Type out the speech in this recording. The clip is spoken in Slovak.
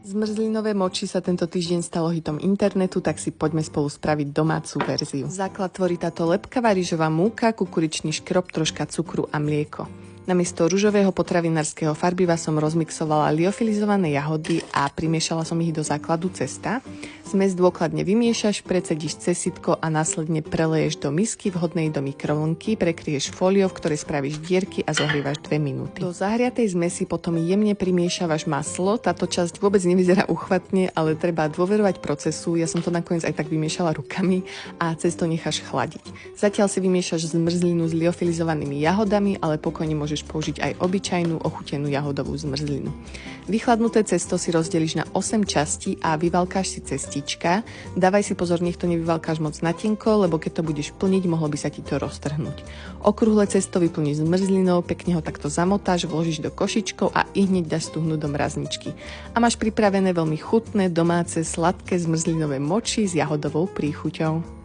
Zmrzlinové moči sa tento týždeň stalo hitom internetu, tak si poďme spolu spraviť domácu verziu. Základ tvorí táto lepkavá rýžová múka, kukuričný škrob, troška cukru a mlieko. Namiesto ružového potravinárskeho farbiva som rozmixovala liofilizované jahody a primiešala som ich do základu cesta. Zmes dôkladne vymiešaš, precedíš cez sitko a následne preleješ do misky vhodnej do mikrovlnky, prekryješ fóliou, v ktorej spravíš dierky a zohrievaš 2 minúty. Do zahriatej zmesi potom jemne primiešavaš maslo. Táto časť vôbec nevyzerá uchvatne, ale treba dôverovať procesu. Ja som to nakoniec aj tak vymiešala rukami a cesto necháš chladiť. Zatiaľ si vymiešaš zmrzlinu s liofilizovanými jahodami, ale pokojne môžeš použiť aj obyčajnú ochutenú jahodovú zmrzlinu. Vychladnuté cesto si rozdeliš na 8 častí a vyvalkáš si cestička. Dávaj si pozor, nech to nevyvalkáš moc na tenko, lebo keď to budeš plniť, mohlo by sa ti to roztrhnúť. Okrúhle cesto vyplníš zmrzlinou, pekne ho takto zamotáš, vložíš do košičkov a hneď dáš stuhnúť do mrazničky. A máš pripravené veľmi chutné, domáce, sladké zmrzlinové moči s jahodovou príchuťou.